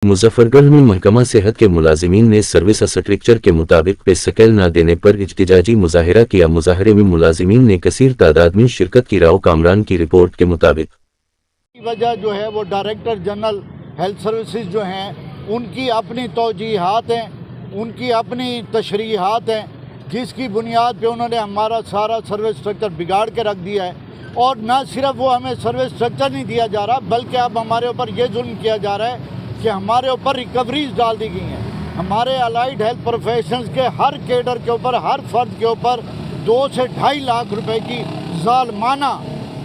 मुजफ्फरगढ़ में महकमा सेहत के मुलाजिमीन ने सर्विस स्ट्रक्चर के मुताबिक पे स्केल न देने पर इज्तिजाजी मुजाहिरा किया। मुजाहरे में मुलाजिमीन ने कसीर तादाद में शिरकत की। राव कामरान की रिपोर्ट के मुताबिक वजह जो है वो डायरेक्टर जनरल हेल्थ सर्विसेज जो हैं उनकी अपनी तौजीहात हैं, उनकी अपनी तशरीहात हैं, जिसकी बुनियाद पे उन्होंने हमारा सारा सर्विस स्ट्रक्चर बिगाड़ के रख दिया है। और न सिर्फ वो हमें सर्विस स्ट्रक्चर नहीं दिया जा रहा, बल्कि अब हमारे ऊपर ये जुल्म किया जा रहा है कि हमारे ऊपर रिकवरीज डाल दी गई हैं। हमारे अलाइड हेल्थ प्रोफेशनल्स के हर केडर के ऊपर, हर फर्द के ऊपर 2 से 2.5 लाख रुपए की ज़ालमाना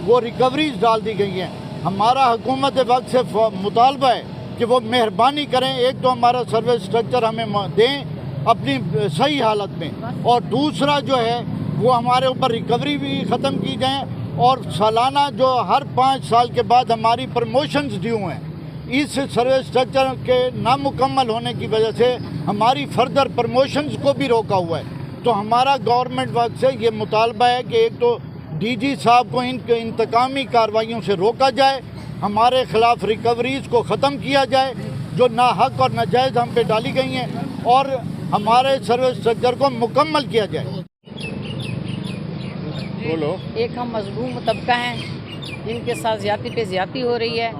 वो रिकवरीज डाल दी गई हैं। हमारा हुकूमत वक्त से मुतालबा है कि वो मेहरबानी करें, एक तो हमारा सर्विस स्ट्रक्चर हमें दें अपनी सही हालत में, और दूसरा जो है वो हमारे ऊपर रिकवरी भी ख़त्म की जाए। और सालाना जो हर 5 साल के बाद हमारी प्रमोशंस ड्यू हैं, इस सर्विस स्ट्रक्चर के नामुकम्मल होने की वजह से हमारी फर्दर प्रमोशंस को भी रोका हुआ है। तो हमारा गवर्नमेंट वक्त से ये मुतालबा है कि एक तो डीजी साहब को इन इंतकामी कार्रवाइयों से रोका जाए, हमारे ख़िलाफ़ रिकवरीज को ख़त्म किया जाए जो नाहक और नाजायज़ हम पे डाली गई हैं, और हमारे सर्विस स्ट्रक्चर को मुकम्मल किया जाए। बोलो। एक हम मजलूम तबका हैं जिनके साथ ज़्यादती पे ज़्यादती हो रही है।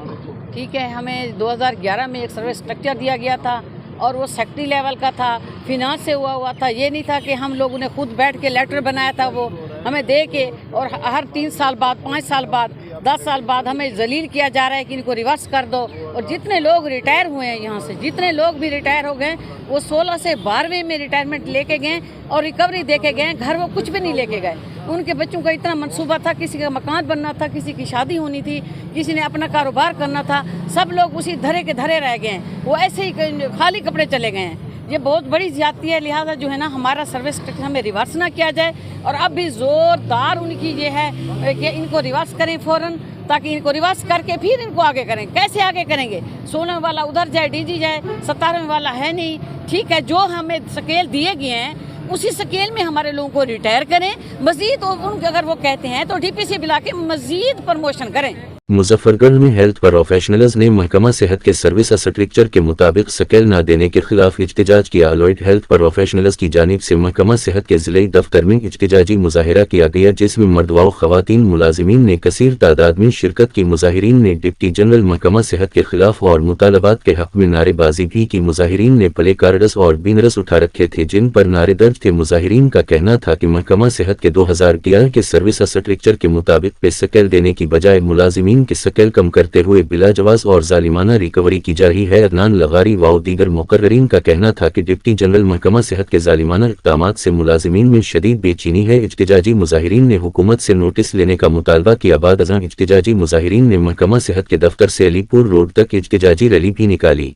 ठीक है, हमें 2011 में एक सर्विस स्ट्रक्चर दिया गया था और वो सेक्रेटरी लेवल का था, फिनांस से हुआ था। ये नहीं था कि हम लोगों ने खुद बैठ के लेटर बनाया था, वो हमें दे के, और हर 3 साल बाद, 5 साल बाद, 10 साल बाद हमें जलील किया जा रहा है कि इनको रिवर्स कर दो। और जितने लोग रिटायर हुए हैं यहाँ से, जितने लोग भी रिटायर हो गए, वो 16 से 12वें में रिटायरमेंट लेके गए और रिकवरी दे के गए। घर वो कुछ भी नहीं लेके गए। उनके बच्चों का इतना मंसूबा था, किसी का मकान बनना था, किसी की शादी होनी थी, किसी ने अपना कारोबार करना था, सब लोग उसी धरे के धरे रह गए हैं। वो ऐसे ही खाली कपड़े चले गए हैं। ये बहुत बड़ी ज्यादती है। लिहाजा जो है ना, हमारा सर्विस स्ट्रक्चर हमें रिवर्स ना किया जाए, और अब भी ज़ोरदार उनकी ये है कि इनको रिवर्स करें फ़ौरन, ताकि इनको रिवर्स करके फिर इनको आगे करें। कैसे आगे करेंगे? 16 वाला उधर जाए, डीजी जाए, 17वें वाला है नहीं। ठीक है, जो हमें स्केल दिए गए हैं उसी स्केल में हमारे लोगों को रिटायर करें। मजीद उनके अगर वो कहते हैं तो डीपीसी बुला के मजीद प्रमोशन करें। मुजफ्फरगढ़ में हेल्थ प्रोफेशनल्स ने महकमा सेहत के सर्विस स्ट्रक्चर के मुताबिक स्केल न देने के खिलाफ इज्तिजाज किया। अलाइड हेल्थ प्रोफेशनल्स की जानिब से महकमा सेहत के जिले दफ्तर में इज्तिजाजी मुजाहिरा किया गया, जिसमें मर्द व खवातीन मुलाजिमीन ने कसीर तादाद में शिरकत की। मुजाहिरीन ने डिप्टी जनरल महकमा सेहत के खिलाफ और मुतालबात के हक में नारेबाजी भी की। मुजाहिरीन ने प्ले कार्ड्स और बैनर्स उठा रखे थे जिन पर नारे दर्ज थे। मुजाहिरीन का कहना था कि महकमा सेहत के 2011 के सर्विस स्ट्रक्चर के मुताबिक पे स्केल देने की बजाय मुलाजिमीन के स्केल कम करते हुए बिलाजवाज और जालिमाना रिकवरी की जा रही है। अदनान लगारी व दीगर मुकर्ररीन का कहना था कि डिप्टी जनरल महकमा सेहत के जालिमाना इक़दामात से मुलाजिमीन में शदीद बेचैनी है। इज्तिजाजी मुजाहिरीन ने हुकूमत से नोटिस लेने का मुतालबा किया। बाद अज़ां इज्तिजाजी मुजाहिरीन ने महकमा सेहत के दफ्तर से अलीपुर रोड तक इज्तिजाजी रैली भी निकाली।